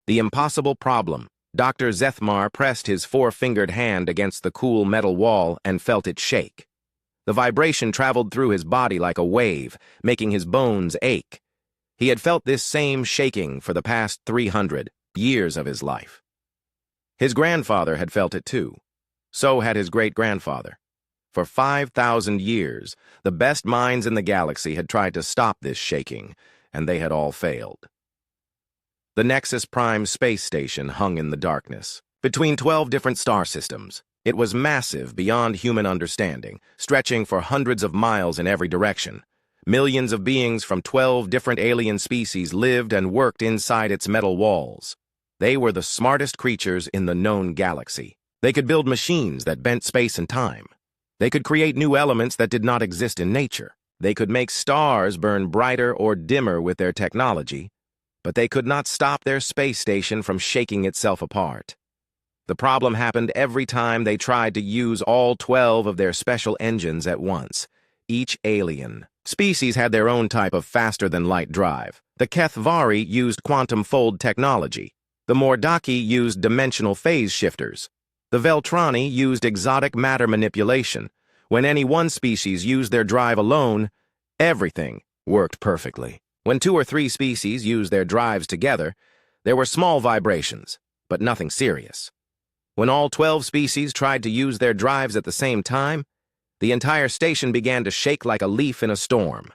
The impossible problem. Dr. Zethmar pressed his four-fingered hand against the cool metal wall and felt it shake. The vibration traveled through his body like a wave, making his bones ache. He had felt this same shaking for the past 300 years of his life. His grandfather had felt it too. So had his great-grandfather. For 5,000 years, the best minds in the galaxy had tried to stop this shaking, and they had all failed. The Nexus Prime space station hung in the darkness, between 12 different star systems. It was massive beyond human understanding, stretching for hundreds of miles in every direction. Millions of beings from 12 different alien species lived and worked inside its metal walls. They were the smartest creatures in the known galaxy. They could build machines that bent space and time. They could create new elements that did not exist in nature. They could make stars burn brighter or dimmer with their technology, but they could not stop their space station from shaking itself apart. The problem happened every time they tried to use all 12 of their special engines at once. Each alien species had their own type of faster-than-light drive. The Kethvari used quantum fold technology. The Mordaki used dimensional phase shifters. The Veltrani used exotic matter manipulation. When any one species used their drive alone, everything worked perfectly. When 2 or 3 species used their drives together, there were small vibrations, but nothing serious. When all 12 species tried to use their drives at the same time, the entire station began to shake like a leaf in a storm.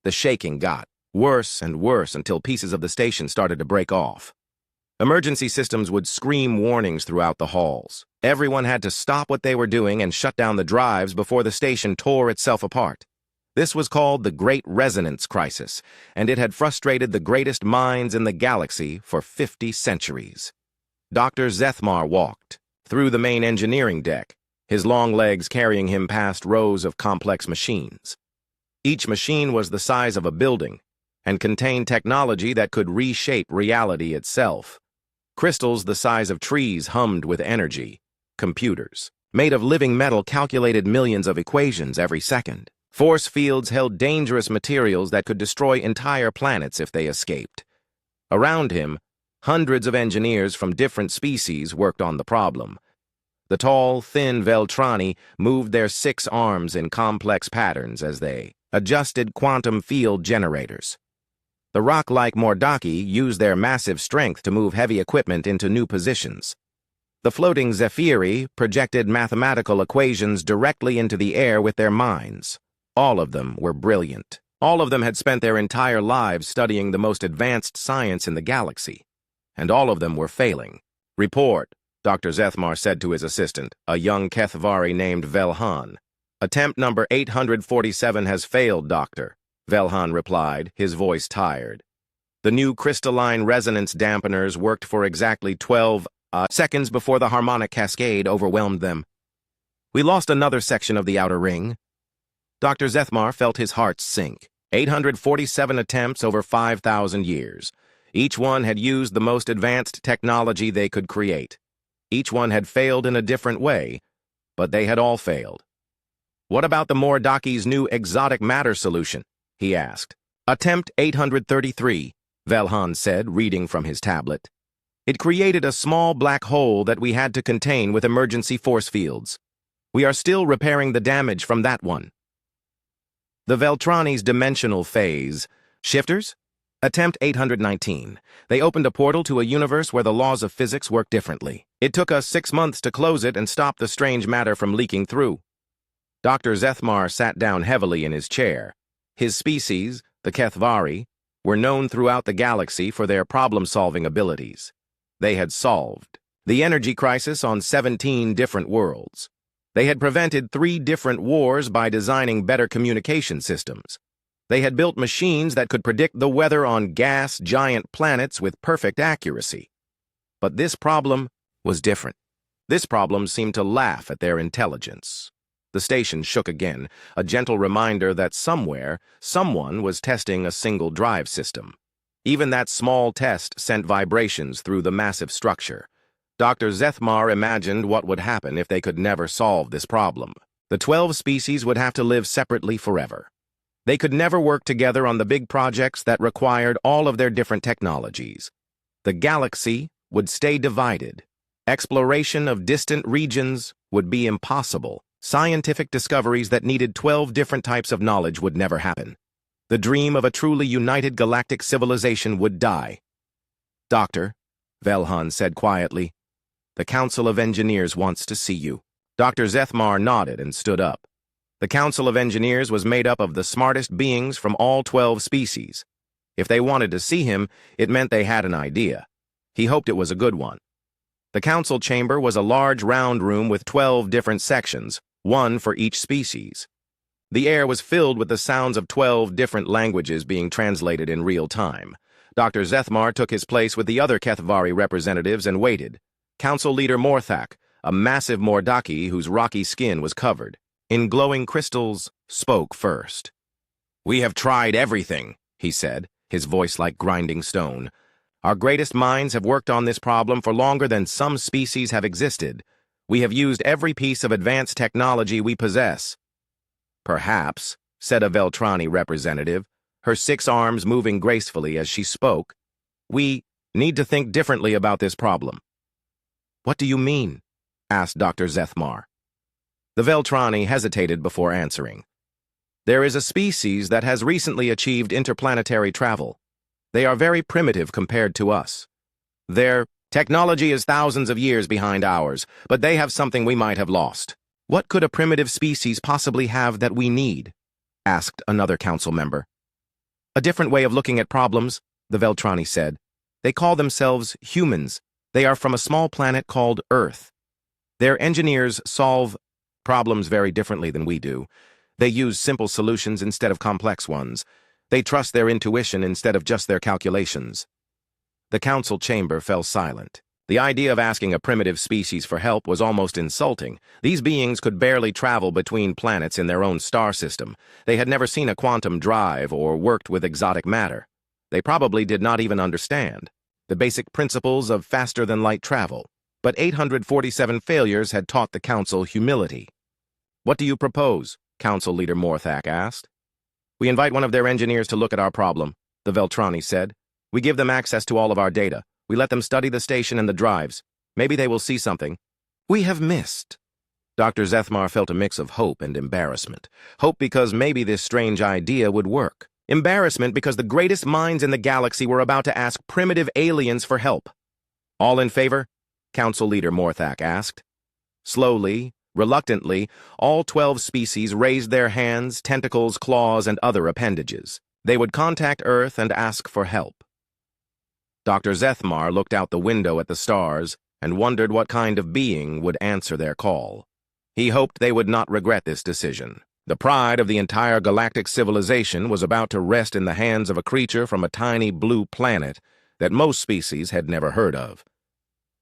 The shaking got worse and worse until pieces of the station started to break off. Emergency systems would scream warnings throughout the halls. Everyone had to stop what they were doing and shut down the drives before the station tore itself apart. This was called the Great Resonance Crisis, and it had frustrated the greatest minds in the galaxy for 50 centuries. Dr. Zethmar walked through the main engineering deck, his long legs carrying him past rows of complex machines. Each machine was the size of a building and contained technology that could reshape reality itself. Crystals the size of trees hummed with energy. Computers, made of living metal, calculated millions of equations every second. Force fields held dangerous materials that could destroy entire planets if they escaped. Around him, hundreds of engineers from different species worked on the problem. The tall, thin Veltrani moved their 6 arms in complex patterns as they adjusted quantum field generators. The rock-like Mordaki used their massive strength to move heavy equipment into new positions. The floating Zephyri projected mathematical equations directly into the air with their minds. All of them were brilliant. All of them had spent their entire lives studying the most advanced science in the galaxy. And all of them were failing. "Report," Dr. Zethmar said to his assistant, a young Kethvari named Velhan. "Attempt number 847 has failed, Doctor," Velhan replied, his voice tired. The new crystalline resonance dampeners worked for exactly 12 seconds before the harmonic cascade overwhelmed them. "We lost another section of the outer ring." Dr. Zethmar felt his heart sink. 847 attempts over 5,000 years. Each one had used the most advanced technology they could create. Each one had failed in a different way, but they had all failed. "What about the Mordaki's new exotic matter solution?" he asked. "Attempt 833, Velhan said, reading from his tablet. "It created a small black hole that we had to contain with emergency force fields. We are still repairing the damage from that one." The Veltrani's dimensional phase shifters? Attempt 819. They opened a portal to a universe where the laws of physics work differently. It took us 6 months to close it and stop the strange matter from leaking through. Dr. Zethmar sat down heavily in his chair. His species, the Kethvari, were known throughout the galaxy for their problem-solving abilities. They had solved the energy crisis on 17 different worlds. They had prevented 3 different wars by designing better communication systems. They had built machines that could predict the weather on gas giant planets with perfect accuracy. But this problem was different. This problem seemed to laugh at their intelligence. The station shook again, a gentle reminder that somewhere, someone was testing a single drive system. Even that small test sent vibrations through the massive structure. Dr. Zethmar imagined what would happen if they could never solve this problem. The 12 species would have to live separately forever. They could never work together on the big projects that required all of their different technologies. The galaxy would stay divided. Exploration of distant regions would be impossible. Scientific discoveries that needed 12 different types of knowledge would never happen. The dream of a truly united galactic civilization would die. "Doctor," Velhan said quietly, "the Council of Engineers wants to see you." Dr. Zethmar nodded and stood up. The Council of Engineers was made up of the smartest beings from all 12 species. If they wanted to see him, it meant they had an idea. He hoped it was a good one. The council chamber was a large round room with 12 different sections, one for each species. The air was filled with the sounds of 12 different languages being translated in real time. Dr. Zethmar took his place with the other Kethvari representatives and waited. Council leader Morthak, a massive Mordaki whose rocky skin was covered in glowing crystals, spoke first. "We have tried everything," he said, his voice like grinding stone. "Our greatest minds have worked on this problem for longer than some species have existed. We have used every piece of advanced technology we possess." "Perhaps," said a Veltrani representative, her 6 arms moving gracefully as she spoke, "we need to think differently about this problem." "What do you mean?" asked Dr. Zethmar. The Veltrani hesitated before answering. "There is a species that has recently achieved interplanetary travel. They are very primitive compared to us. Their technology is thousands of years behind ours, but they have something we might have lost." "What could a primitive species possibly have that we need?" asked another council member. "A different way of looking at problems," the Veltrani said. "They call themselves humans. They are from a small planet called Earth. Their engineers solve problems very differently than we do. They use simple solutions instead of complex ones. They trust their intuition instead of just their calculations." The council chamber fell silent. The idea of asking a primitive species for help was almost insulting. These beings could barely travel between planets in their own star system. They had never seen a quantum drive or worked with exotic matter. They probably did not even understand the basic principles of faster-than-light travel. But 847 failures had taught the council humility. "What do you propose?" Council Leader Morthak asked. "We invite one of their engineers to look at our problem," the Veltrani said. "We give them access to all of our data. We let them study the station and the drives. Maybe they will see something." "We have missed." Dr. Zethmar felt a mix of hope and embarrassment. Hope because maybe this strange idea would work. Embarrassment because the greatest minds in the galaxy were about to ask primitive aliens for help. "All in favor?" Council Leader Morthak asked. Slowly, reluctantly, all 12 species raised their hands, tentacles, claws, and other appendages. They would contact Earth and ask for help. Dr. Zethmar looked out the window at the stars and wondered what kind of being would answer their call. He hoped they would not regret this decision. The pride of the entire galactic civilization was about to rest in the hands of a creature from a tiny blue planet that most species had never heard of.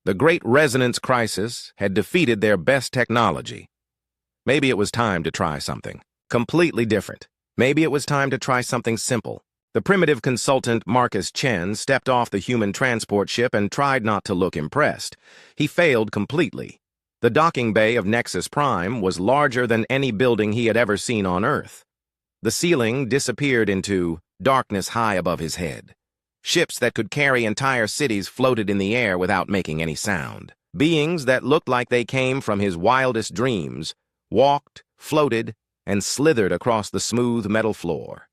The Great Resonance Crisis had defeated their best technology. Maybe it was time to try something completely different. Maybe it was time to try something simple. The primitive consultant Marcus Chen stepped off the human transport ship and tried not to look impressed. He failed completely. The docking bay of Nexus Prime was larger than any building he had ever seen on Earth. The ceiling disappeared into darkness high above his head. Ships that could carry entire cities floated in the air without making any sound. Beings that looked like they came from his wildest dreams walked, floated, and slithered across the smooth metal floor.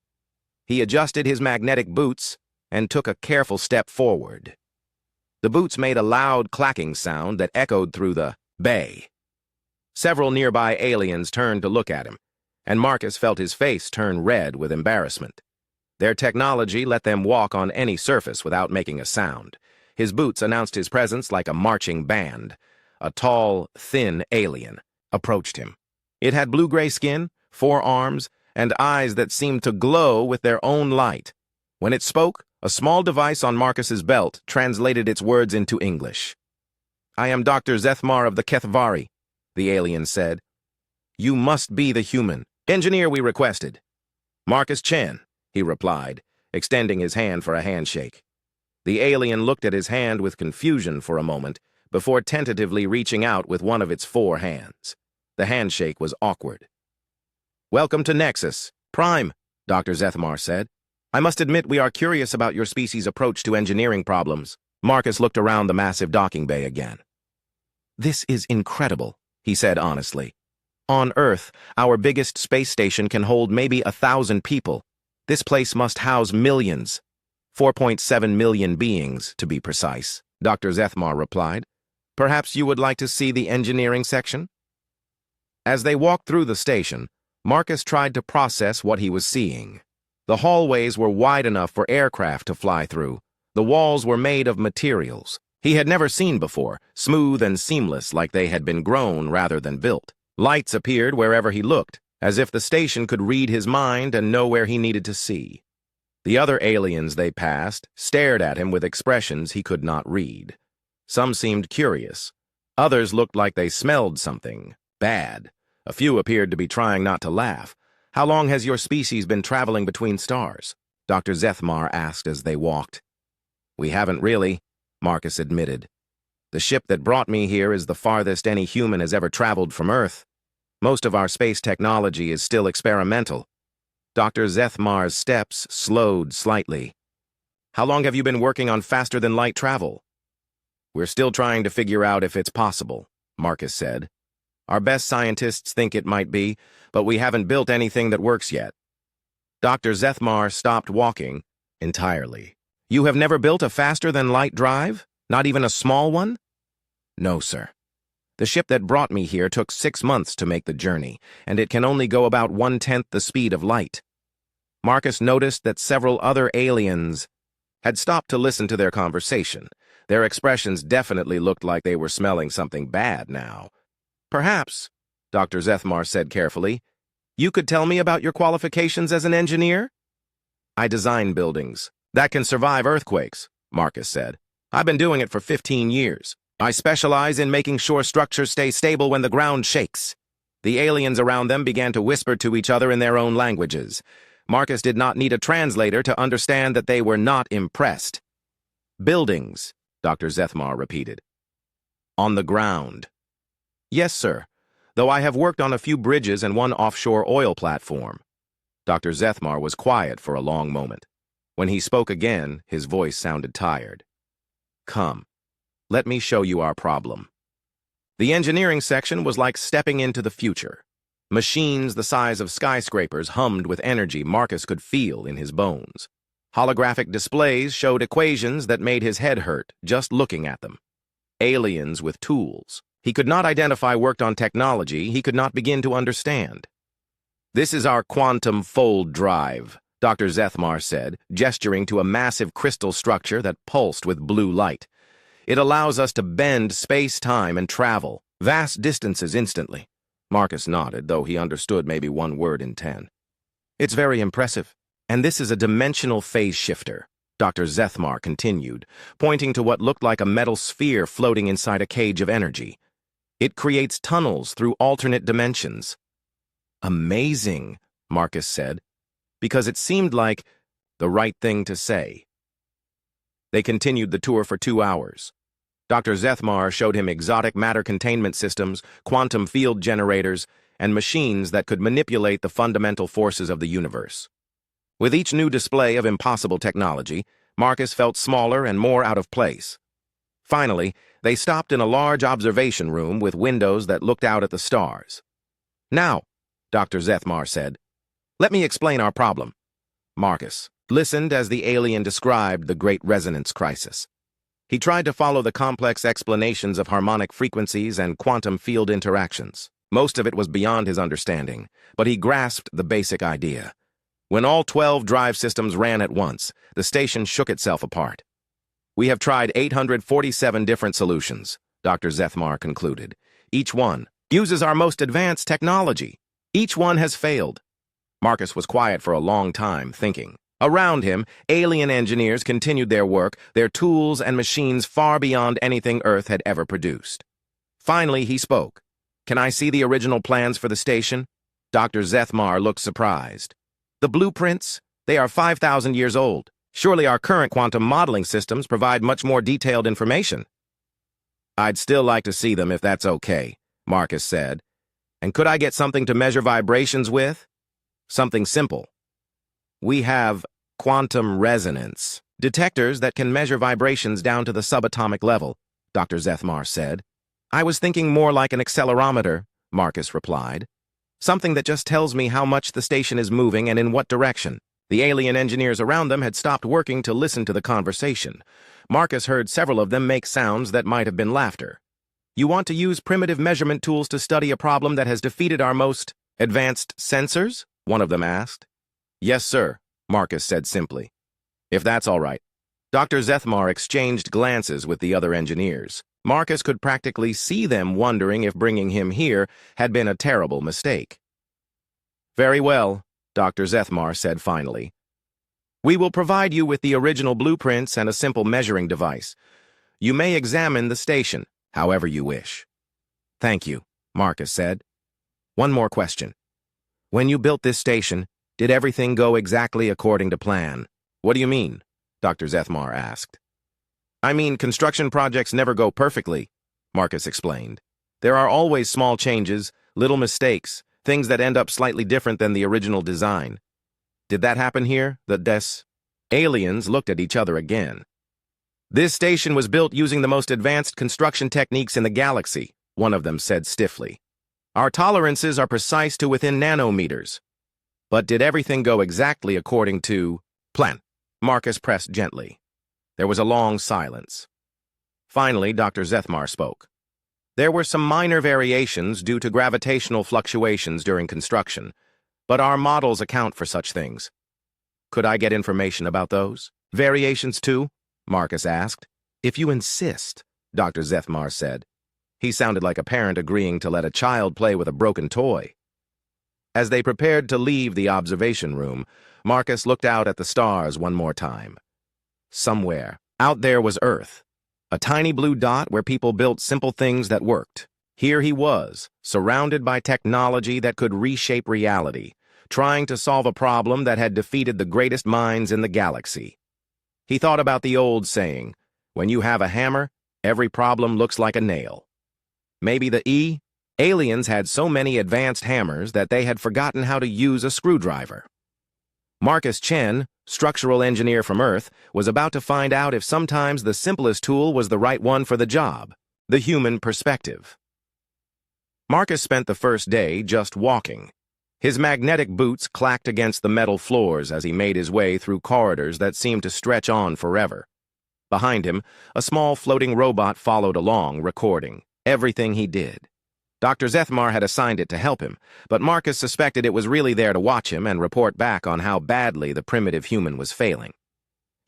He adjusted his magnetic boots and took a careful step forward. The boots made a loud clacking sound that echoed through the bay. Several nearby aliens turned to look at him, and Marcus felt his face turn red with embarrassment. Their technology let them walk on any surface without making a sound. His boots announced his presence like a marching band. A tall, thin alien approached him. It had blue-gray skin, 4 arms, and eyes that seemed to glow with their own light. When it spoke, a small device on Marcus's belt translated its words into English. "I am Dr. Zethmar of the Kethvari," the alien said. "You must be the human engineer we requested." "Marcus Chen," he replied, extending his hand for a handshake. The alien looked at his hand with confusion for a moment, before tentatively reaching out with one of its 4 hands. The handshake was awkward. "Welcome to Nexus Prime," Dr. Zethmar said. "I must admit we are curious about your species' approach to engineering problems." Marcus looked around the massive docking bay again. "This is incredible," he said honestly. "On Earth, our biggest space station can hold maybe 1,000 people. This place must house millions. 4.7 million beings, to be precise," Dr. Zethmar replied. "Perhaps you would like to see the engineering section?" As they walked through the station, Marcus tried to process what he was seeing. The hallways were wide enough for aircraft to fly through. The walls were made of materials he had never seen before, smooth and seamless like they had been grown rather than built. Lights appeared wherever he looked, as if the station could read his mind and know where he needed to see. The other aliens they passed stared at him with expressions he could not read. Some seemed curious. Others looked like they smelled something bad. A few appeared to be trying not to laugh. "How long has your species been traveling between stars?" Dr. Zethmar asked as they walked. "We haven't really," Marcus admitted. "The ship that brought me here is the farthest any human has ever traveled from Earth. Most of our space technology is still experimental." Dr. Zethmar's steps slowed slightly. "How long have you been working on faster-than-light travel?" "We're still trying to figure out if it's possible," Marcus said. "Our best scientists think it might be, but we haven't built anything that works yet." Dr. Zethmar stopped walking entirely. "You have never built a faster-than-light drive? Not even a small one?" "No, sir. The ship that brought me here took 6 months to make the journey, and it can only go about 1/10 the speed of light." Marcus noticed that several other aliens had stopped to listen to their conversation. Their expressions definitely looked like they were smelling something bad now. "Perhaps," Dr. Zethmar said carefully, "you could tell me about your qualifications as an engineer?" "I design buildings that can survive earthquakes," Marcus said. "I've been doing it for 15 years. I specialize in making sure structures stay stable when the ground shakes." The aliens around them began to whisper to each other in their own languages. Marcus did not need a translator to understand that they were not impressed. "Buildings," Dr. Zethmar repeated. "On the ground." "Yes, sir, though I have worked on a few bridges and one offshore oil platform." Dr. Zethmar was quiet for a long moment. When he spoke again, his voice sounded tired. "Come, let me show you our problem." The engineering section was like stepping into the future. Machines the size of skyscrapers hummed with energy Marcus could feel in his bones. Holographic displays showed equations that made his head hurt just looking at them. Aliens with tools he could not identify worked on technology he could not begin to understand. "This is our quantum fold drive," Dr. Zethmar said, gesturing to a massive crystal structure that pulsed with blue light. "It allows us to bend space-time and travel vast distances instantly." Marcus nodded, though he understood maybe one word in 10. "It's very impressive. And this is a dimensional phase shifter," Dr. Zethmar continued, pointing to what looked like a metal sphere floating inside a cage of energy. "It creates tunnels through alternate dimensions." "Amazing," Marcus said, because it seemed like the right thing to say. They continued the tour for 2 hours. Dr. Zethmar showed him exotic matter containment systems, quantum field generators, and machines that could manipulate the fundamental forces of the universe. With each new display of impossible technology, Marcus felt smaller and more out of place. Finally, they stopped in a large observation room with windows that looked out at the stars. "Now," Dr. Zethmar said, "let me explain our problem." Marcus listened as the alien described the Great Resonance Crisis. He tried to follow the complex explanations of harmonic frequencies and quantum field interactions. Most of it was beyond his understanding, but he grasped the basic idea. When all 12 drive systems ran at once, the station shook itself apart. "We have tried 847 different solutions," Dr. Zethmar concluded. "Each one uses our most advanced technology. Each one has failed." Marcus was quiet for a long time, thinking. Around him, alien engineers continued their work, their tools and machines far beyond anything Earth had ever produced. Finally, he spoke. "Can I see the original plans for the station?" Dr. Zethmar looked surprised. "The blueprints? They are 5,000 years old. Surely our current quantum modeling systems provide much more detailed information." "I'd still like to see them if that's okay," Marcus said. "And could I get something to measure vibrations with? Something simple." "We have quantum resonance," Detectors that can measure vibrations down to the subatomic level, Dr. Zethmar said. I was thinking more like an accelerometer, Marcus replied. Something that just tells me how much the station is moving and in what direction. The alien engineers around them had stopped working to listen to the conversation. Marcus heard several of them make sounds that might have been laughter. You want to use primitive measurement tools to study a problem that has defeated our most advanced sensors? One of them asked. Yes, sir, Marcus said simply. If that's all right. Dr. Zethmar exchanged glances with the other engineers. Marcus could practically see them wondering if bringing him here had been a terrible mistake. Very well, Dr. Zethmar said finally. We will provide you with the original blueprints and a simple measuring device. You may examine the station, however you wish. Thank you, Marcus said. One more question. When you built this station, did everything go exactly according to plan? What do you mean? Dr. Zethmar asked. I mean, construction projects never go perfectly, Marcus explained. There are always small changes, little mistakes, things that end up slightly different than the original design. Did that happen here? The aliens looked at each other again. This station was built using the most advanced construction techniques in the galaxy, one of them said stiffly. Our tolerances are precise to within nanometers. But did everything go exactly according to plan? Marcus pressed gently. There was a long silence. Finally, Dr. Zethmar spoke. There were some minor variations due to gravitational fluctuations during construction, but our models account for such things. Could I get information about those? Variations too? Marcus asked. If you insist, Dr. Zethmar said. He sounded like a parent agreeing to let a child play with a broken toy. As they prepared to leave the observation room, Marcus looked out at the stars one more time. Somewhere, out there was Earth, a tiny blue dot where people built simple things that worked. Here he was, surrounded by technology that could reshape reality, trying to solve a problem that had defeated the greatest minds in the galaxy. He thought about the old saying, when you have a hammer, every problem looks like a nail. Maybe the aliens had so many advanced hammers that they had forgotten how to use a screwdriver. Marcus Chen, structural engineer from Earth, was about to find out if sometimes the simplest tool was the right one for the job, the human perspective. Marcus spent the first day just walking. His magnetic boots clacked against the metal floors as he made his way through corridors that seemed to stretch on forever. Behind him, a small floating robot followed along, recording everything he did. Dr. Zethmar had assigned it to help him, but Marcus suspected it was really there to watch him and report back on how badly the primitive human was failing.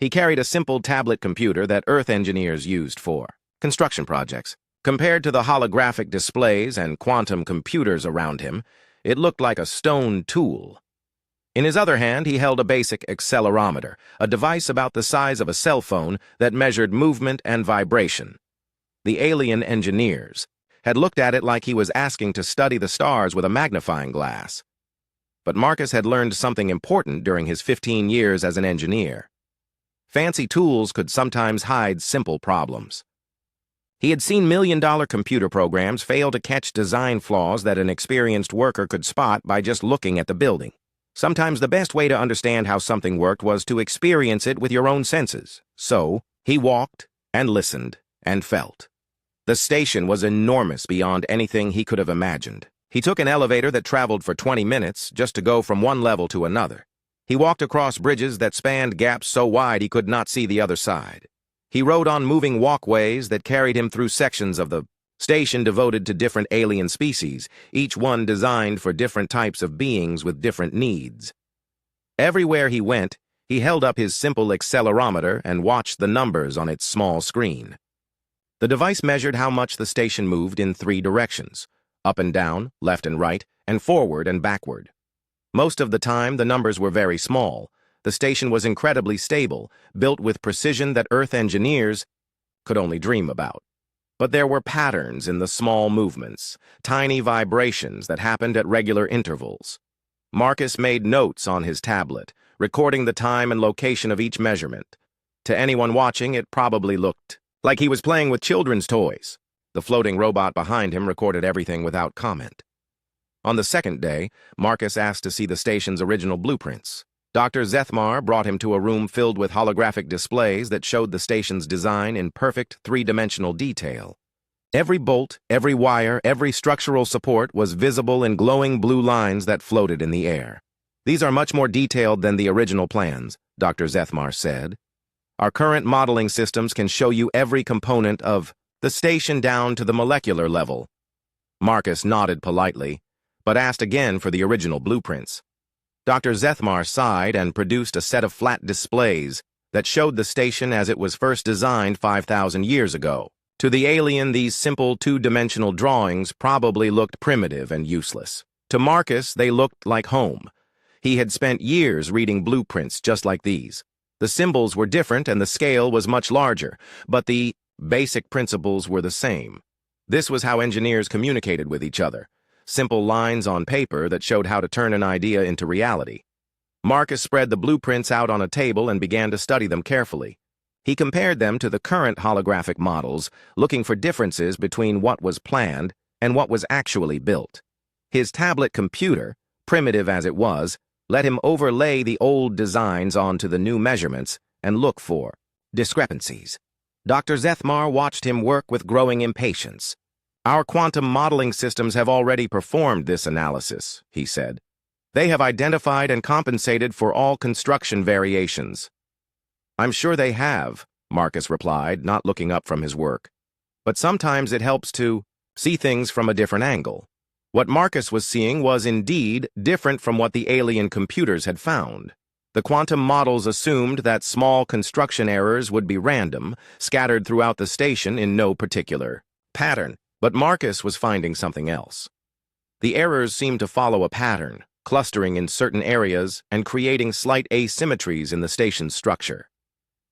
He carried a simple tablet computer that Earth engineers used for construction projects. Compared to the holographic displays and quantum computers around him, it looked like a stone tool. In his other hand, he held a basic accelerometer, a device about the size of a cell phone that measured movement and vibration. The alien engineers had looked at it like he was asking to study the stars with a magnifying glass. But Marcus had learned something important during his 15 years as an engineer. Fancy tools could sometimes hide simple problems. He had seen million-dollar computer programs fail to catch design flaws that an experienced worker could spot by just looking at the building. Sometimes the best way to understand how something worked was to experience it with your own senses. So, he walked and listened and felt. The station was enormous beyond anything he could have imagined. He took an elevator that traveled for 20 minutes just to go from one level to another. He walked across bridges that spanned gaps so wide he could not see the other side. He rode on moving walkways that carried him through sections of the station devoted to different alien species, each one designed for different types of beings with different needs. Everywhere he went, he held up his simple accelerometer and watched the numbers on its small screen. The device measured how much the station moved in 3 directions, up and down, left and right, and forward and backward. Most of the time, the numbers were very small. The station was incredibly stable, built with precision that Earth engineers could only dream about. But there were patterns in the small movements, tiny vibrations that happened at regular intervals. Marcus made notes on his tablet, recording the time and location of each measurement. To anyone watching, it probably looked like he was playing with children's toys. The floating robot behind him recorded everything without comment. On the second day, Marcus asked to see the station's original blueprints. Dr. Zethmar brought him to a room filled with holographic displays that showed the station's design in perfect three-dimensional detail. Every bolt, every wire, every structural support was visible in glowing blue lines that floated in the air. "These are much more detailed than the original plans," Dr. Zethmar said. "Our current modeling systems can show you every component of the station down to the molecular level." Marcus nodded politely, but asked again for the original blueprints. Dr. Zethmar sighed and produced a set of flat displays that showed the station as it was first designed 5,000 years ago. To the alien, these simple two-dimensional drawings probably looked primitive and useless. To Marcus, they looked like home. He had spent years reading blueprints just like these. The symbols were different and the scale was much larger, but the basic principles were the same. This was how engineers communicated with each other. Simple lines on paper that showed how to turn an idea into reality. Marcus spread the blueprints out on a table and began to study them carefully. He compared them to the current holographic models, looking for differences between what was planned and what was actually built. His tablet computer, primitive as it was, let him overlay the old designs onto the new measurements and look for discrepancies. Dr. Zethmar watched him work with growing impatience. "Our quantum modeling systems have already performed this analysis," he said. "They have identified and compensated for all construction variations." "I'm sure they have," Marcus replied, not looking up from his work. "But sometimes it helps to see things from a different angle." What Marcus was seeing was indeed different from what the alien computers had found. The quantum models assumed that small construction errors would be random, scattered throughout the station in no particular pattern. But Marcus was finding something else. The errors seemed to follow a pattern, clustering in certain areas and creating slight asymmetries in the station's structure.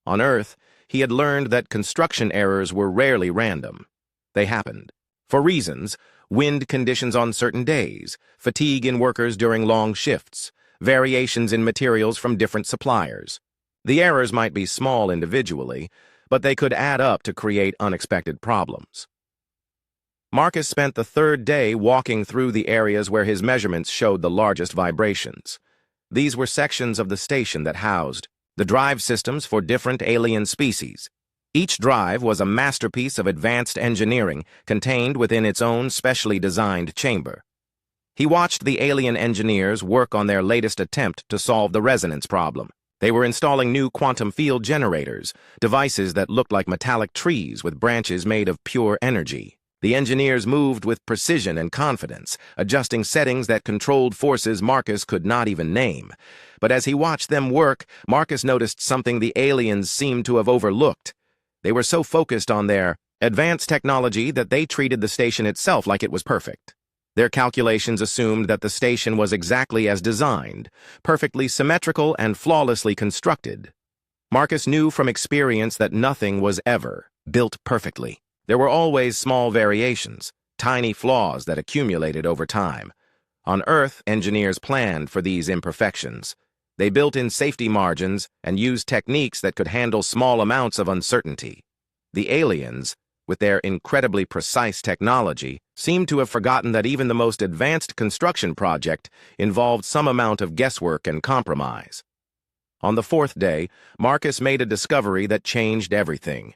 On Earth, he had learned that construction errors were rarely random. They happened for reasons: wind conditions on certain days, fatigue in workers during long shifts, variations in materials from different suppliers. The errors might be small individually, but they could add up to create unexpected problems. Marcus spent the third day walking through the areas where his measurements showed the largest vibrations. These were sections of the station that housed the drive systems for different alien species. Each drive was a masterpiece of advanced engineering contained within its own specially designed chamber. He watched the alien engineers work on their latest attempt to solve the resonance problem. They were installing new quantum field generators, devices that looked like metallic trees with branches made of pure energy. The engineers moved with precision and confidence, adjusting settings that controlled forces Marcus could not even name. But as he watched them work, Marcus noticed something the aliens seemed to have overlooked. They were so focused on their advanced technology that they treated the station itself like it was perfect. Their calculations assumed that the station was exactly as designed, perfectly symmetrical and flawlessly constructed. Marcus knew from experience that nothing was ever built perfectly. There were always small variations, tiny flaws that accumulated over time. On Earth, engineers planned for these imperfections. They built in safety margins and used techniques that could handle small amounts of uncertainty. The aliens, with their incredibly precise technology, seemed to have forgotten that even the most advanced construction project involved some amount of guesswork and compromise. On the fourth day, Marcus made a discovery that changed everything.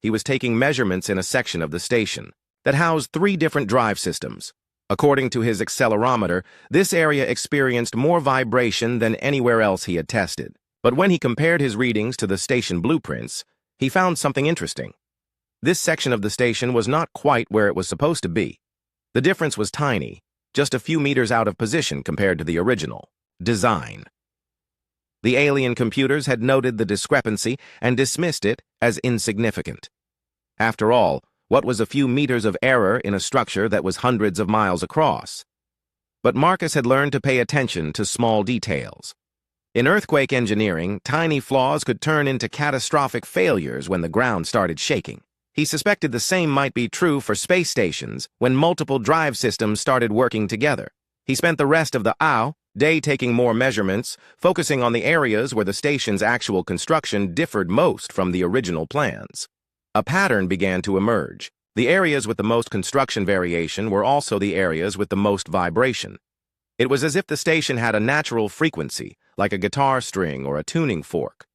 He was taking measurements in a section of the station that housed 3 different drive systems. According to his accelerometer, this area experienced more vibration than anywhere else he had tested. But when he compared his readings to the station blueprints, he found something interesting. This section of the station was not quite where it was supposed to be. The difference was tiny, just a few meters out of position compared to the original design. The alien computers had noted the discrepancy and dismissed it as insignificant. After all, what was a few meters of error in a structure that was hundreds of miles across? But Marcus had learned to pay attention to small details. In earthquake engineering, tiny flaws could turn into catastrophic failures when the ground started shaking. He suspected the same might be true for space stations when multiple drive systems started working together. He spent the rest of the day taking more measurements, focusing on the areas where the station's actual construction differed most from the original plans. A pattern began to emerge. The areas with the most construction variation were also the areas with the most vibration. It was as if the station had a natural frequency, like a guitar string or a tuning fork.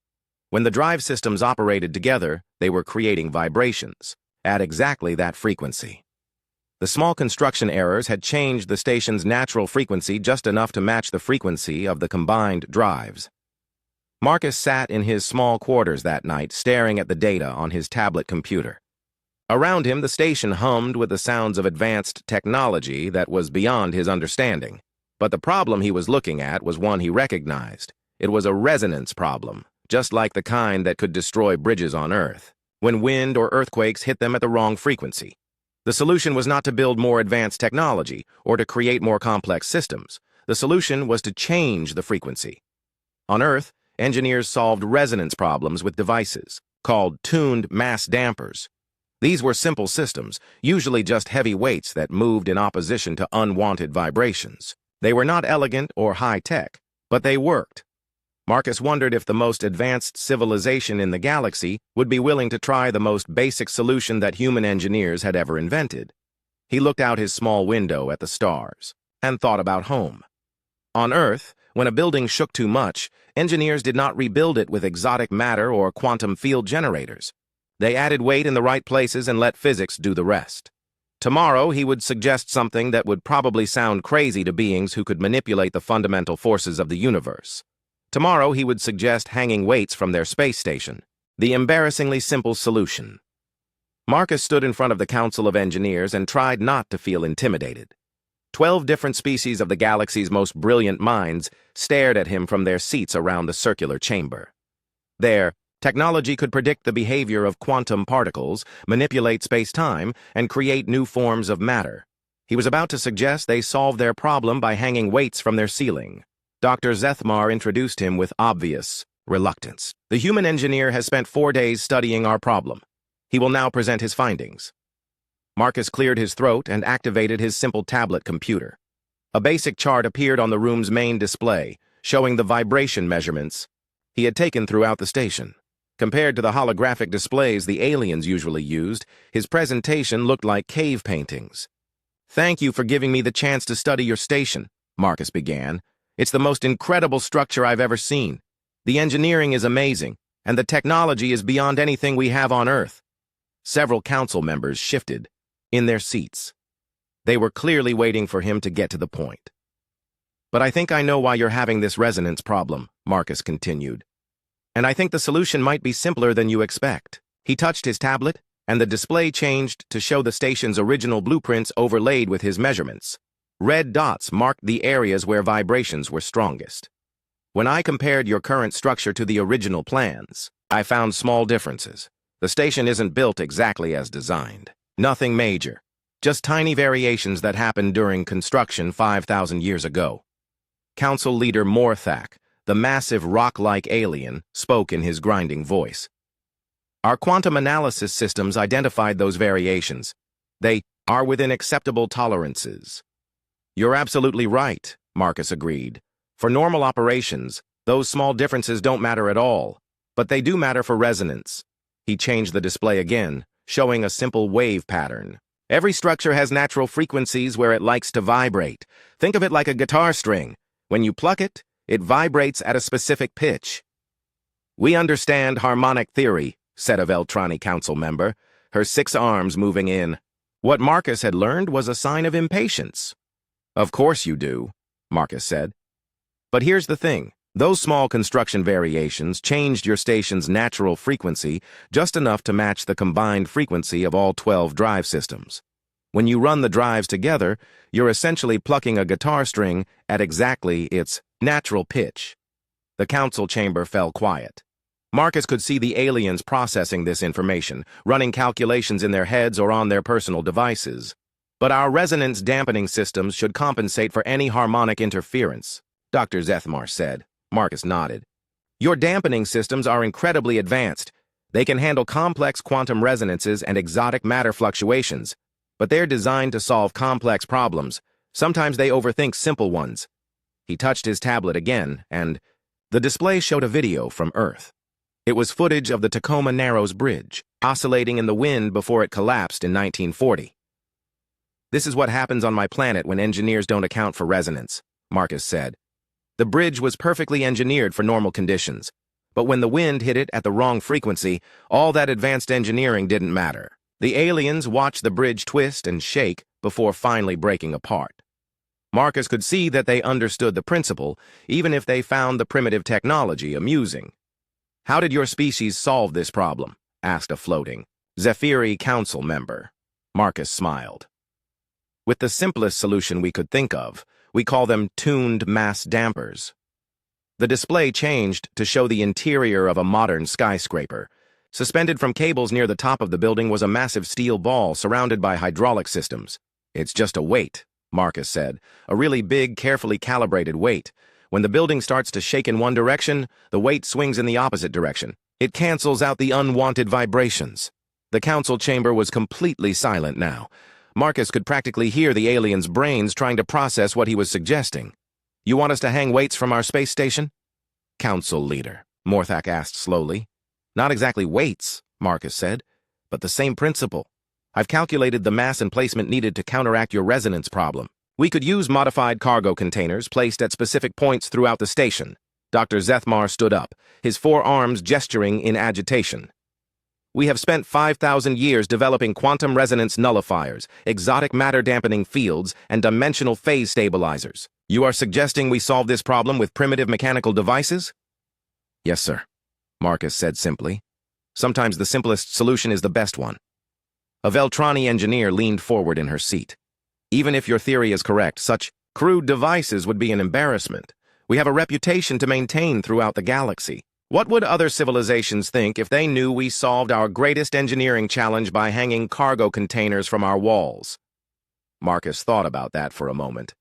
When the drive systems operated together, they were creating vibrations at exactly that frequency. The small construction errors had changed the station's natural frequency just enough to match the frequency of the combined drives. Marcus sat in his small quarters that night, staring at the data on his tablet computer. Around him, the station hummed with the sounds of advanced technology that was beyond his understanding. But the problem he was looking at was one he recognized. It was a resonance problem, just like the kind that could destroy bridges on Earth, when wind or earthquakes hit them at the wrong frequency. The solution was not to build more advanced technology or to create more complex systems. The solution was to change the frequency. On Earth, engineers solved resonance problems with devices called tuned mass dampers. These were simple systems, usually just heavy weights that moved in opposition to unwanted vibrations. They were not elegant or high-tech, but they worked. Marcus wondered if the most advanced civilization in the galaxy would be willing to try the most basic solution that human engineers had ever invented. He looked out his small window at the stars and thought about home. On Earth, when a building shook too much, engineers did not rebuild it with exotic matter or quantum field generators. They added weight in the right places and let physics do the rest. Tomorrow, he would suggest something that would probably sound crazy to beings who could manipulate the fundamental forces of the universe. Tomorrow, he would suggest hanging weights from their space station, the embarrassingly simple solution. Marcus stood in front of the Council of Engineers and tried not to feel intimidated. 12 different species of the galaxy's most brilliant minds stared at him from their seats around the circular chamber. Their technology could predict the behavior of quantum particles, manipulate space-time, and create new forms of matter. He was about to suggest they solve their problem by hanging weights from their ceiling. Dr. Zethmar introduced him with obvious reluctance. The human engineer has spent 4 days studying our problem. He will now present his findings. Marcus cleared his throat and activated his simple tablet computer. A basic chart appeared on the room's main display, showing the vibration measurements he had taken throughout the station. Compared to the holographic displays the aliens usually used, his presentation looked like cave paintings. "Thank you for giving me the chance to study your station," Marcus began. "It's the most incredible structure I've ever seen. The engineering is amazing, and the technology is beyond anything we have on Earth." Several council members shifted in their seats. They were clearly waiting for him to get to the point. "But I think I know why you're having this resonance problem," Marcus continued. "And I think the solution might be simpler than you expect." He touched his tablet, and the display changed to show the station's original blueprints overlaid with his measurements. Red dots marked the areas where vibrations were strongest. "When I compared your current structure to the original plans, I found small differences. The station isn't built exactly as designed. Nothing major, just tiny variations that happened during construction 5,000 years ago." Council Leader Morthak, the massive rock-like alien, spoke in his grinding voice. "Our quantum analysis systems identified those variations. They are within acceptable tolerances." "You're absolutely right," Marcus agreed. "For normal operations, those small differences don't matter at all, but they do matter for resonance." He changed the display again, showing a simple wave pattern. "Every structure has natural frequencies where it likes to vibrate. Think of it like a guitar string. When you pluck it, it vibrates at a specific pitch." "We understand harmonic theory," said a Veltrani council member, her 6 arms moving in. What Marcus had learned was a sign of impatience. "Of course you do," Marcus said. "But here's the thing. Those small construction variations changed your station's natural frequency just enough to match the combined frequency of all 12 drive systems. When you run the drives together, you're essentially plucking a guitar string at exactly its natural pitch." The council chamber fell quiet. Marcus could see the aliens processing this information, running calculations in their heads or on their personal devices. "But our resonance dampening systems should compensate for any harmonic interference," Dr. Zethmar said. Marcus nodded. "Your dampening systems are incredibly advanced. They can handle complex quantum resonances and exotic matter fluctuations, but they're designed to solve complex problems. Sometimes they overthink simple ones." He touched his tablet again, and the display showed a video from Earth. It was footage of the Tacoma Narrows Bridge, oscillating in the wind before it collapsed in 1940. "This is what happens on my planet when engineers don't account for resonance," Marcus said. The bridge was perfectly engineered for normal conditions, but when the wind hit it at the wrong frequency, all that advanced engineering didn't matter. The aliens watched the bridge twist and shake before finally breaking apart. Marcus could see that they understood the principle, even if they found the primitive technology amusing. "How did your species solve this problem?" asked a floating Zephyri council member. Marcus smiled. "With the simplest solution we could think of. We call them tuned mass dampers." The display changed to show the interior of a modern skyscraper. Suspended from cables near the top of the building was a massive steel ball surrounded by hydraulic systems. "It's just a weight," Marcus said. "A really big, carefully calibrated weight. When the building starts to shake in one direction, the weight swings in the opposite direction. It cancels out the unwanted vibrations." The council chamber was completely silent now. Marcus could practically hear the aliens' brains trying to process what he was suggesting. "You want us to hang weights from our space station?" "Council leader," Morthak asked slowly. "Not exactly weights," Marcus said, "but the same principle. I've calculated the mass and placement needed to counteract your resonance problem. We could use modified cargo containers placed at specific points throughout the station." Dr. Zethmar stood up, his forearms gesturing in agitation. "We have spent 5,000 years developing quantum resonance nullifiers, exotic matter-dampening fields, and dimensional phase stabilizers. You are suggesting we solve this problem with primitive mechanical devices?" "Yes, sir," Marcus said simply. "Sometimes the simplest solution is the best one." A Veltrani engineer leaned forward in her seat. "Even if your theory is correct, such crude devices would be an embarrassment. We have a reputation to maintain throughout the galaxy. What would other civilizations think if they knew we solved our greatest engineering challenge by hanging cargo containers from our walls?" Marcus thought about that for a moment.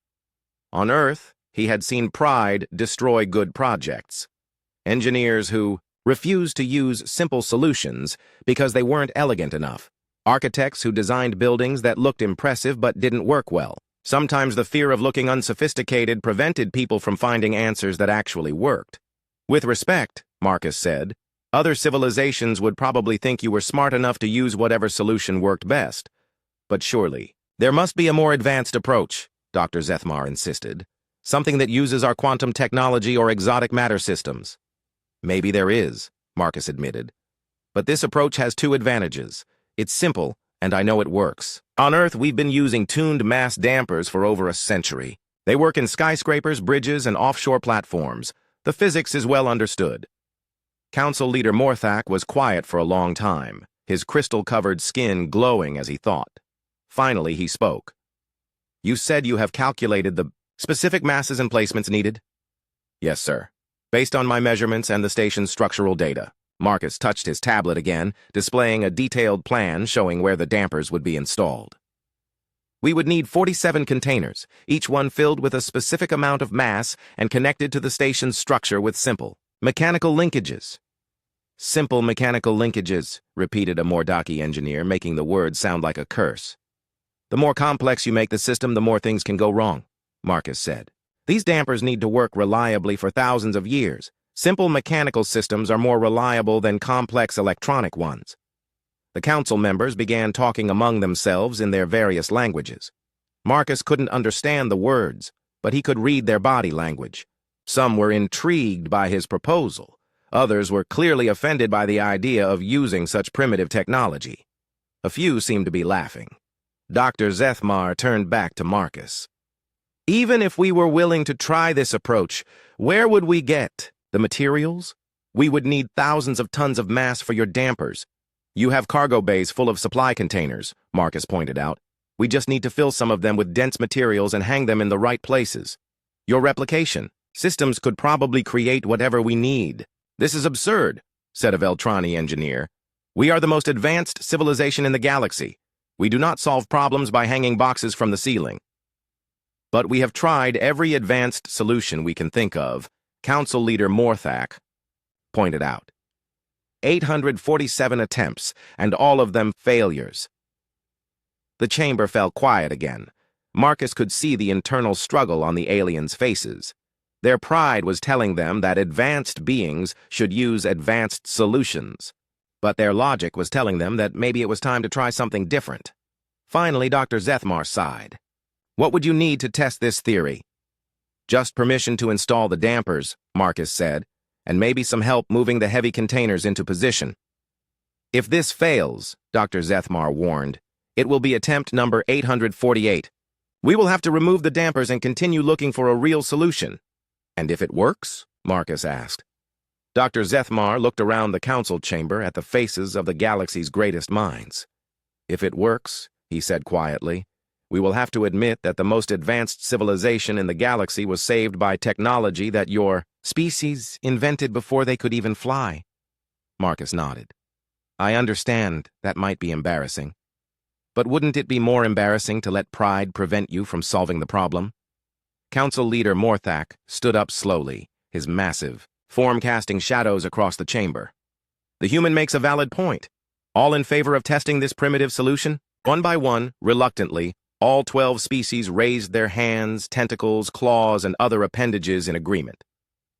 On Earth, he had seen pride destroy good projects. Engineers who refused to use simple solutions because they weren't elegant enough. Architects who designed buildings that looked impressive but didn't work well. Sometimes the fear of looking unsophisticated prevented people from finding answers that actually worked. "With respect," Marcus said, "other civilizations would probably think you were smart enough to use whatever solution worked best. But surely, there must be a more advanced approach," Dr. Zethmar insisted. "Something that uses our quantum technology or exotic matter systems." "Maybe there is," Marcus admitted. "But this approach has two advantages. It's simple, and I know it works. On Earth, we've been using tuned mass dampers for over a century. They work in skyscrapers, bridges, and offshore platforms. The physics is well understood." Council Leader Morthak was quiet for a long time, his crystal-covered skin glowing as he thought. Finally, he spoke. "You said you have calculated the specific masses and placements needed?" "Yes, sir. Based on my measurements and the station's structural data." Marcus touched his tablet again, displaying a detailed plan showing where the dampers would be installed. "We would need 47 containers, each one filled with a specific amount of mass and connected to the station's structure with simple mechanical linkages." "Simple mechanical linkages," repeated a Mordaki engineer, making the word sound like a curse. "The more complex you make the system, the more things can go wrong," Marcus said. "These dampers need to work reliably for thousands of years. Simple mechanical systems are more reliable than complex electronic ones." The council members began talking among themselves in their various languages. Marcus couldn't understand the words, but he could read their body language. Some were intrigued by his proposal. Others were clearly offended by the idea of using such primitive technology. A few seemed to be laughing. Dr. Zethmar turned back to Marcus. "Even if we were willing to try this approach, where would we get the materials? We would need thousands of tons of mass for your dampers. You have cargo bays full of supply containers," Marcus pointed out. "We just need to fill some of them with dense materials and hang them in the right places. Your replication systems could probably create whatever we need." "This is absurd," said a Veltrani engineer. "We are the most advanced civilization in the galaxy. We do not solve problems by hanging boxes from the ceiling." "But we have tried every advanced solution we can think of," Council Leader Morthak pointed out. 847 attempts, and all of them failures. The chamber fell quiet again. Marcus could see the internal struggle on the aliens' faces. Their pride was telling them that advanced beings should use advanced solutions. But their logic was telling them that maybe it was time to try something different. Finally, Dr. Zethmar sighed. "What would you need to test this theory?" Just permission to install the dampers, Marcus said, and maybe some help moving the heavy containers into position. If this fails, Dr. Zethmar warned, it will be attempt number 848. We will have to remove the dampers and continue looking for a real solution. And if it works? Marcus asked. Dr. Zethmar looked around the council chamber at the faces of the galaxy's greatest minds. If it works, he said quietly, we will have to admit that the most advanced civilization in the galaxy was saved by technology that your species invented before they could even fly. Marcus nodded. I understand that might be embarrassing. But wouldn't it be more embarrassing to let pride prevent you from solving the problem? Council leader Morthak stood up slowly, his massive form casting shadows across the chamber. The human makes a valid point. All in favor of testing this primitive solution? One by one, reluctantly, all 12 species raised their hands, tentacles, claws, and other appendages in agreement.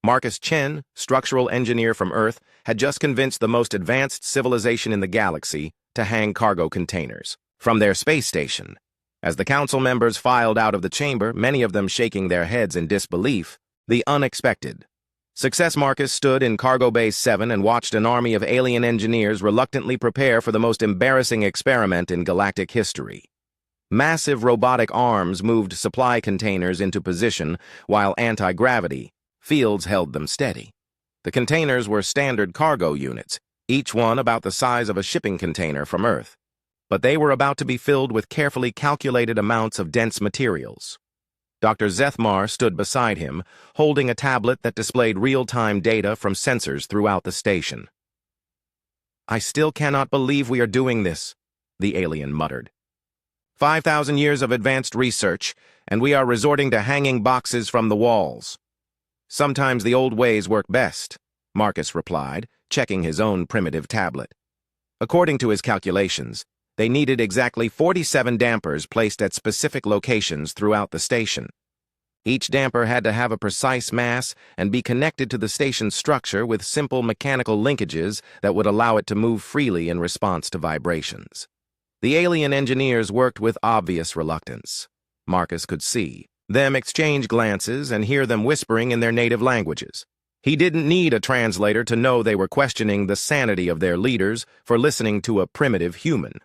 Marcus Chen, structural engineer from Earth, had just convinced the most advanced civilization in the galaxy to hang cargo containers from their space station. As the council members filed out of the chamber, many of them shaking their heads in disbelief, the unexpected. Success Marcus stood in Cargo Bay 7 and watched an army of alien engineers reluctantly prepare for the most embarrassing experiment in galactic history. Massive robotic arms moved supply containers into position while anti-gravity fields held them steady. The containers were standard cargo units, each one about the size of a shipping container from Earth. But they were about to be filled with carefully calculated amounts of dense materials. Dr. Zethmar stood beside him, holding a tablet that displayed real-time data from sensors throughout the station. I still cannot believe we are doing this, the alien muttered. 5,000 years of advanced research, and we are resorting to hanging boxes from the walls. Sometimes the old ways work best, Marcus replied, checking his own primitive tablet. According to his calculations, they needed exactly 47 dampers placed at specific locations throughout the station. Each damper had to have a precise mass and be connected to the station's structure with simple mechanical linkages that would allow it to move freely in response to vibrations. The alien engineers worked with obvious reluctance. Marcus could see them exchange glances and hear them whispering in their native languages. He didn't need a translator to know they were questioning the sanity of their leaders for listening to a primitive human.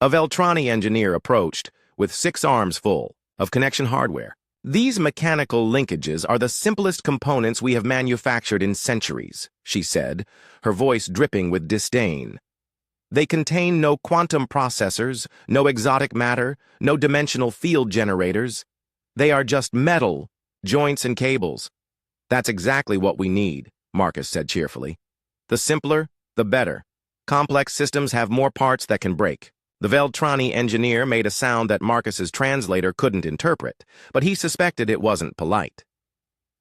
A Veltrani engineer approached, with 6 arms full of connection hardware. These mechanical linkages are the simplest components we have manufactured in centuries, she said, her voice dripping with disdain. They contain no quantum processors, no exotic matter, no dimensional field generators. They are just metal, joints and cables. That's exactly what we need, Marcus said cheerfully. The simpler, the better. Complex systems have more parts that can break. The Veltrani engineer made a sound that Marcus's translator couldn't interpret, but he suspected it wasn't polite.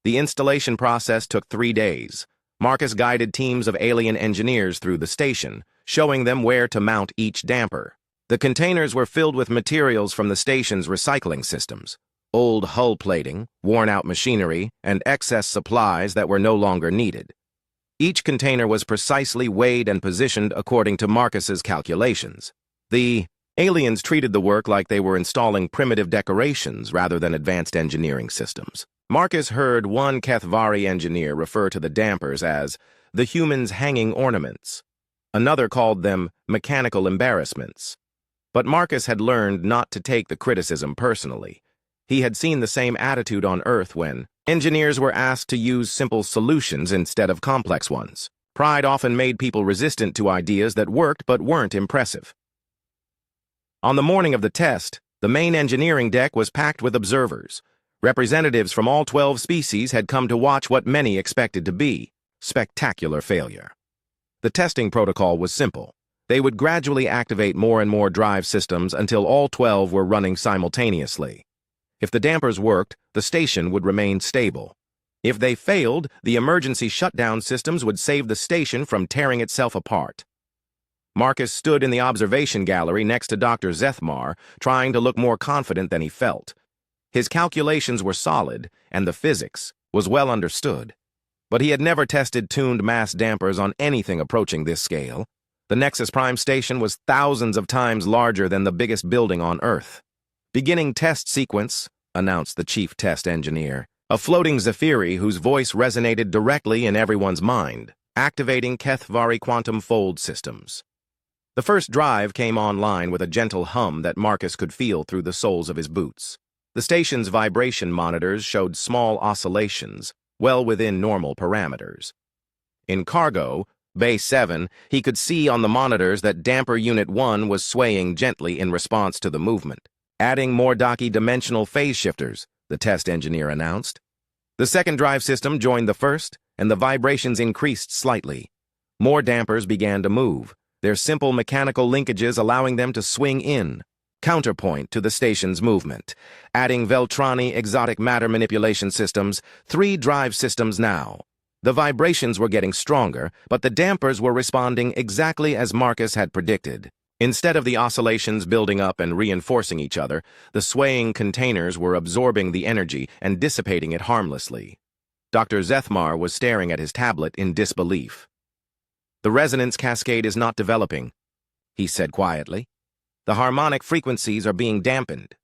The installation process took 3 days. Marcus guided teams of alien engineers through the station, showing them where to mount each damper. The containers were filled with materials from the station's recycling systems. Old hull plating, worn-out machinery, and excess supplies that were no longer needed. Each container was precisely weighed and positioned according to Marcus's calculations. The aliens treated the work like they were installing primitive decorations rather than advanced engineering systems. Marcus heard one Kethvari engineer refer to the dampers as the humans' hanging ornaments. Another called them mechanical embarrassments. But Marcus had learned not to take the criticism personally. He had seen the same attitude on Earth when engineers were asked to use simple solutions instead of complex ones. Pride often made people resistant to ideas that worked but weren't impressive. On the morning of the test, the main engineering deck was packed with observers. Representatives from all 12 species had come to watch what many expected to be spectacular failure. The testing protocol was simple. They would gradually activate more and more drive systems until all 12 were running simultaneously. If the dampers worked, the station would remain stable. If they failed, the emergency shutdown systems would save the station from tearing itself apart. Marcus stood in the observation gallery next to Dr. Zethmar, trying to look more confident than he felt. His calculations were solid, and the physics was well understood. But he had never tested tuned mass dampers on anything approaching this scale. The Nexus Prime station was thousands of times larger than the biggest building on Earth. Beginning test sequence, announced the chief test engineer. a floating Zephyri whose voice resonated directly in everyone's mind, activating HFY quantum fold systems. The first drive came online with a gentle hum that Marcus could feel through the soles of his boots. The station's vibration monitors showed small oscillations, well within normal parameters. In cargo, Bay 7, he could see on the monitors that Damper Unit 1 was swaying gently in response to the movement. Adding more dimensional phase shifters, the test engineer announced. The second drive system joined the first, and the vibrations increased slightly. More dampers began to move, their simple mechanical linkages allowing them to swing in, counterpoint to the station's movement. Adding Veltrani exotic matter manipulation systems, 3 drive systems now. The vibrations were getting stronger, but the dampers were responding exactly as Marcus had predicted. Instead of the oscillations building up and reinforcing each other, the swaying containers were absorbing the energy and dissipating it harmlessly. Dr. Zethmar was staring at his tablet in disbelief. "The resonance cascade is not developing," he said quietly. "The harmonic frequencies are being dampened."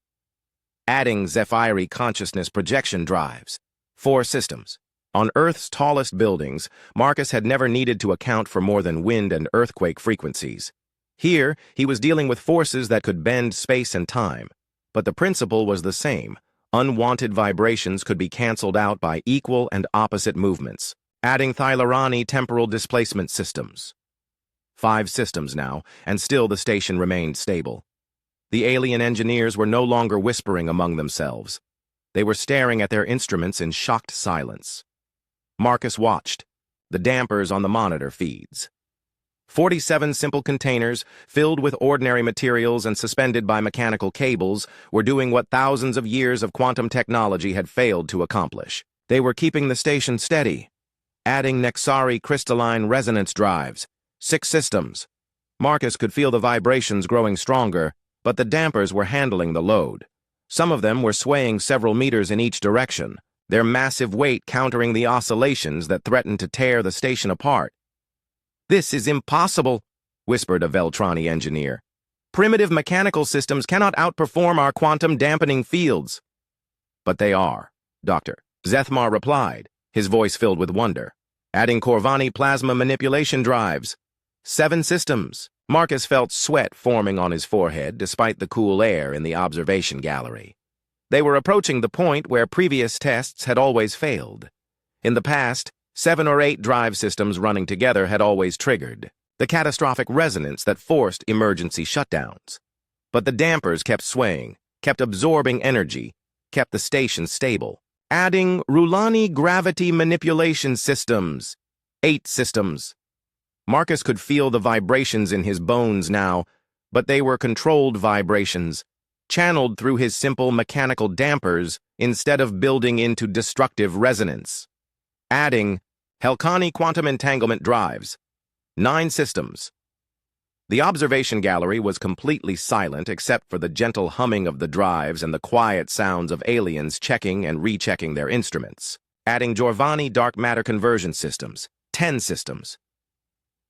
Adding Zephyri consciousness projection drives. 4 systems. On Earth's tallest buildings, Marcus had never needed to account for more than wind and earthquake frequencies. Here, he was dealing with forces that could bend space and time. But the principle was the same. Unwanted vibrations could be canceled out by equal and opposite movements. Adding Thylarani temporal displacement systems. 5 systems now, and still the station remained stable. The alien engineers were no longer whispering among themselves. They were staring at their instruments in shocked silence. Marcus watched, the dampers on the monitor feeds. 47 simple containers, filled with ordinary materials and suspended by mechanical cables, were doing what thousands of years of quantum technology had failed to accomplish. They were keeping the station steady. Adding Nexari crystalline resonance drives. 6 systems. Marcus could feel the vibrations growing stronger, but the dampers were handling the load. Some of them were swaying several meters in each direction, their massive weight countering the oscillations that threatened to tear the station apart. "This is impossible," whispered a Veltrani engineer. "Primitive mechanical systems cannot outperform our quantum dampening fields." "But they are," Dr. Zethmar replied, his voice filled with wonder. Adding Corvani plasma manipulation drives. 7 systems. Marcus felt sweat forming on his forehead despite the cool air in the observation gallery. They were approaching the point where previous tests had always failed. In the past, 7 or 8 drive systems running together had always triggered the catastrophic resonance that forced emergency shutdowns. But the dampers kept swaying, kept absorbing energy, kept the station stable. Adding Rulani gravity manipulation systems. 8 systems. Marcus could feel the vibrations in his bones now, but they were controlled vibrations, channeled through his simple mechanical dampers instead of building into destructive resonance. Adding Helkani quantum entanglement drives. 9 systems. The observation gallery was completely silent except for the gentle humming of the drives and the quiet sounds of aliens checking and rechecking their instruments. Adding Giovanni dark matter conversion systems. 10 systems.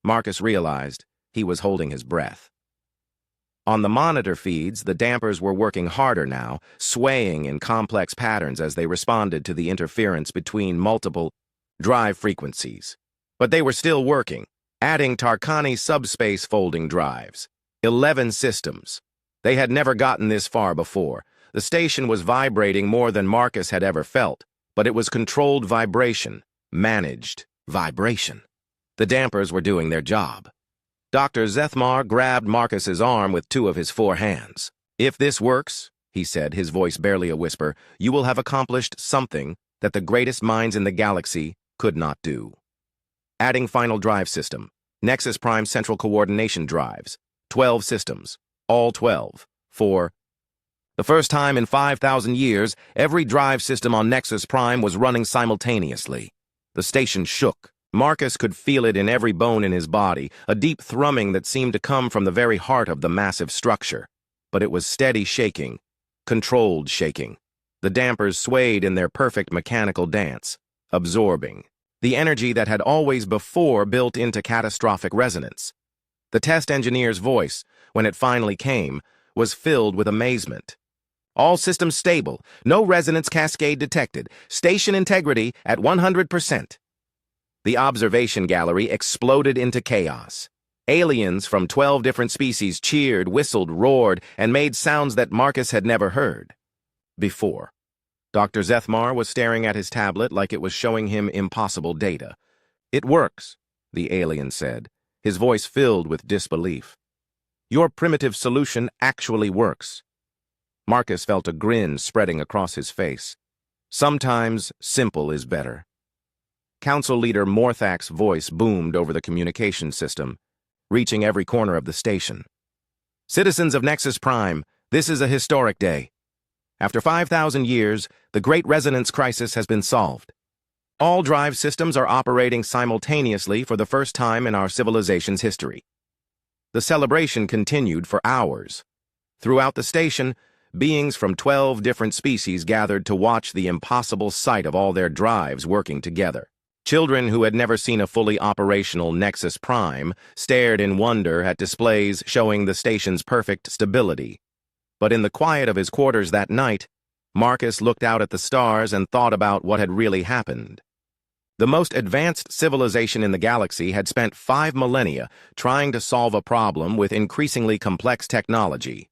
Marcus realized he was holding his breath. On the monitor feeds, the dampers were working harder now, swaying in complex patterns as they responded to the interference between multiple drive frequencies. But they were still working. Adding Tarkani subspace folding drives. 11 systems. They had never gotten this far before. The station was vibrating more than Marcus had ever felt, but it was controlled vibration, managed vibration. The dampers were doing their job. Dr. Zethmar grabbed Marcus's arm with 2 of his 4 hands. "If this works," he said, his voice barely a whisper, "you will have accomplished something that the greatest minds in the galaxy could not do." Adding final drive system. Nexus Prime central coordination drives. 12 systems. All 12. For the first time in 5,000 years, every drive system on Nexus Prime was running simultaneously. The station shook. Marcus could feel it in every bone in his body, a deep thrumming that seemed to come from the very heart of the massive structure. But it was steady shaking, controlled shaking. The dampers swayed in their perfect mechanical dance, absorbing the energy that had always before built into catastrophic resonance. The test engineer's voice, when it finally came, was filled with amazement. All systems stable. No resonance cascade detected. Station integrity at 100%. The observation gallery exploded into chaos. Aliens from 12 different species cheered, whistled, roared, and made sounds that Marcus had never heard before. Dr. Zethmar was staring at his tablet like it was showing him impossible data. "It works," the alien said, his voice filled with disbelief. "Your primitive solution actually works." Marcus felt a grin spreading across his face. Sometimes simple is better. Council Leader Morthak's voice boomed over the communication system, reaching every corner of the station. "Citizens of Nexus Prime, this is a historic day. After 5,000 years, the Great Resonance Crisis has been solved. All drive systems are operating simultaneously for the first time in our civilization's history." The celebration continued for hours. Throughout the station, beings from 12 different species gathered to watch the impossible sight of all their drives working together. Children who had never seen a fully operational Nexus Prime stared in wonder at displays showing the station's perfect stability. But in the quiet of his quarters that night, Marcus looked out at the stars and thought about what had really happened. The most advanced civilization in the galaxy had spent 5 millennia trying to solve a problem with increasingly complex technology.